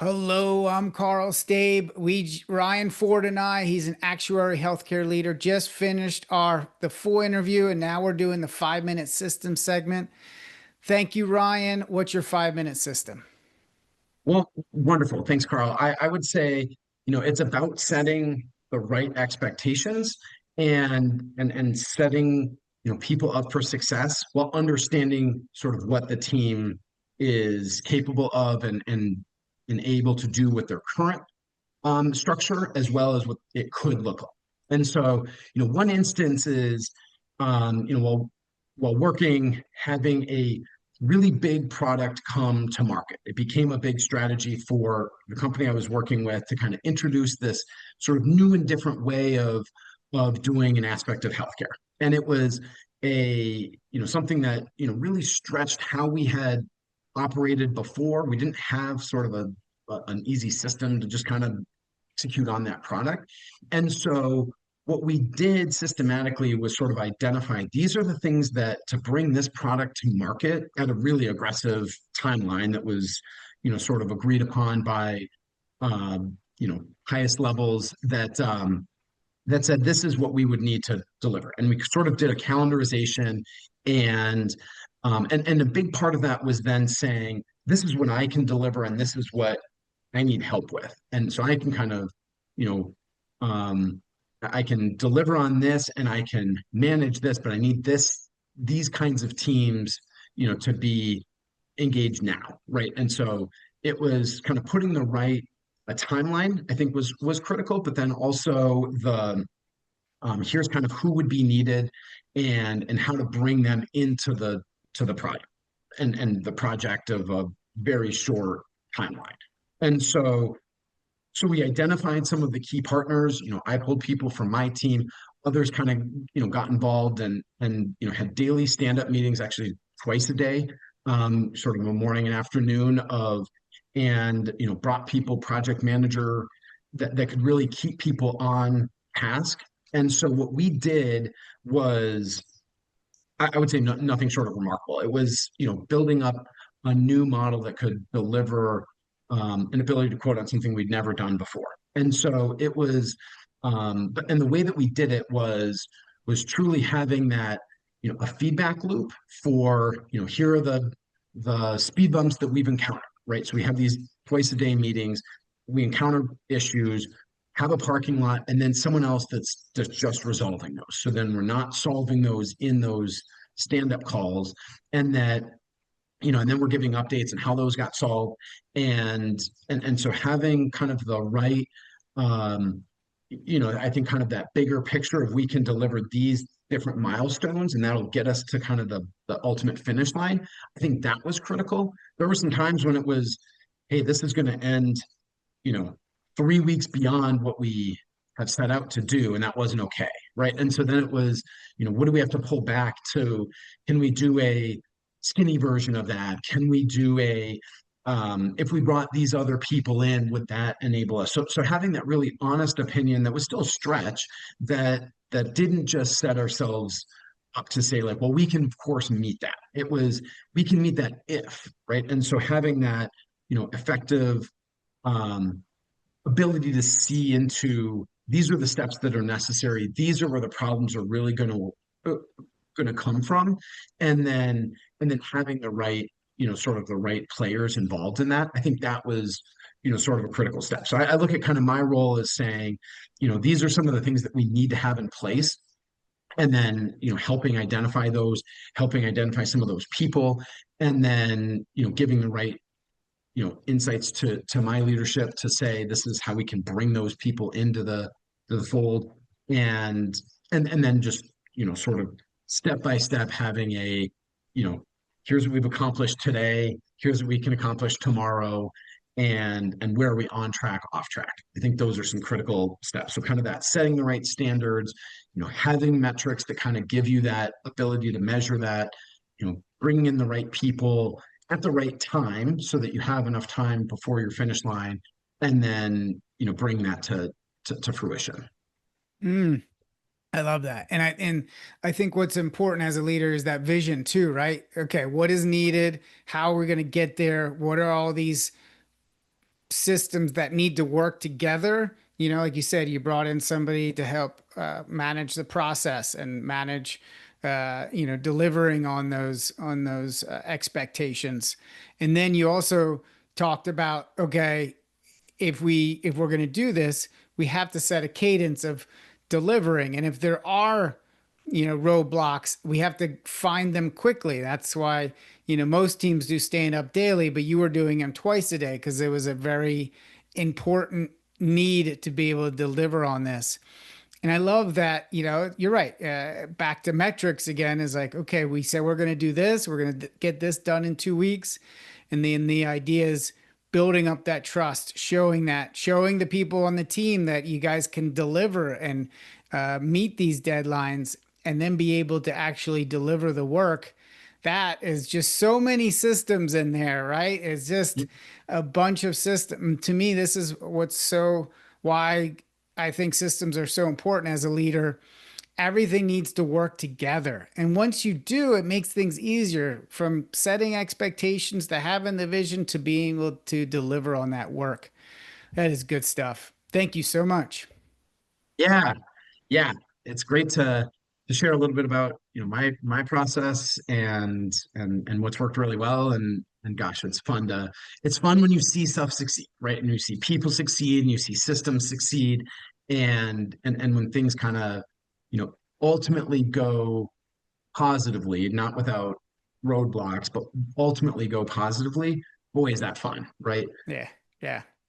Hello, I'm Carl Stabe. Ryan Ford and I, he's an actuary healthcare leader, just finished the full interview, and now we're doing the 5 minute system segment. Thank you, Ryan. What's your 5 minute system? Well, wonderful. Thanks, Carl. I would say, it's about setting the right expectations and setting, people up for success while understanding sort of what the team is capable of and able to do with their current structure as well as what it could look like. And so, one instance is, while working, having a really big product come to market. It became a big strategy for the company I was working with to kind of introduce this sort of new and different way of doing an aspect of healthcare. And it was something that, really stretched how we had operated before. We didn't have sort of an easy system to just kind of execute on that product. And so what we did systematically was sort of identify these are the things that to bring this product to market at a really aggressive timeline that was, sort of agreed upon by, highest levels that said this is what we would need to deliver. And we sort of did a calendarization and and a big part of that was then saying, this is what I can deliver and this is what I need help with. And so I can kind of, you know, I can deliver on this and I can manage this, but I need these kinds of teams, to be engaged now, right? And so it was kind of putting the right a timeline, I think was critical, but then also the here's kind of who would be needed and how to bring them into the project and the project of a very short timeline. And so we identified some of the key partners. I pulled people from my team. Others kind of, got involved and had daily stand-up meetings, actually twice a day, sort of a morning and afternoon of, and brought people project manager that could really keep people on task. And so what we did was, I would say nothing short of remarkable. It was, building up a new model that could deliver an ability to quote on something we'd never done before. And so it was, and the way that we did it was truly having that, a feedback loop for, here are the speed bumps that we've encountered, right? So we have these twice a day meetings, we encounter issues, have a parking lot, and then someone else that's just resolving those. So then we're not solving those in those stand-up calls, and that and then we're giving updates and how those got solved, and so having kind of the right, I think kind of that bigger picture of we can deliver these different milestones, and that'll get us to kind of the ultimate finish line. I think that was critical. There were some times when it was, hey, this is going to end, you know, 3 weeks beyond what we have set out to do, and that wasn't okay, right? And so then it was, what do we have to pull back to? Can we do a skinny version of that? Can we do if we brought these other people in, would that enable us? So having that really honest opinion that was still a stretch, that didn't just set ourselves up to say like, well, we can of course meet that. It was we can meet that if, right? And so having that, effective um, ability to see into these are the steps that are necessary. These are where the problems are really going to come from, and then having the right, sort of the right players involved in that. I think that was, sort of a critical step. So I look at kind of my role as saying, these are some of the things that we need to have in place, and then helping identify some of those people, and then giving the right insights to my leadership to say this is how we can bring those people into the fold, and and then just sort of step by step having a you know here's what we've accomplished today, here's what we can accomplish tomorrow, and where are we on track, off track. I think those are some critical steps. So kind of that setting the right standards, having metrics that kind of give you that ability to measure that, bringing in the right people at the right time so that you have enough time before your finish line, and then bring that to fruition. Mm, I love that. And I think what's important as a leader is that vision too, right? Okay, what is needed? How are we going to get there? What are all these systems that need to work together. You know, like you said, you brought in somebody to help manage the process and manage, delivering on those expectations. And then you also talked about, okay, if we're going to do this, we have to set a cadence of delivering. And if there are, roadblocks, we have to find them quickly. That's why, most teams do stand up daily, but you were doing them twice a day because it was a very important need to be able to deliver on this. And I love that, you're right. Back to metrics again is like, okay, we said we're going to do this, we're going to get this done in 2 weeks. And then the idea is building up that trust, showing the people on the team that you guys can deliver and meet these deadlines and then be able to actually deliver the work. That is just so many systems in there, right? It's just a bunch of systems. To me, this is why I think systems are so important as a leader. Everything needs to work together. And once you do, it makes things easier from setting expectations to having the vision to being able to deliver on that work. That is good stuff. Thank you so much. Yeah, yeah. It's great to share a little bit about, my process and what's worked really well. And gosh, it's fun when you see stuff succeed, right? And you see people succeed and you see systems succeed. And when things kind of, ultimately go positively, not without roadblocks, but ultimately go positively, boy, is that fun, right? Yeah. Yeah.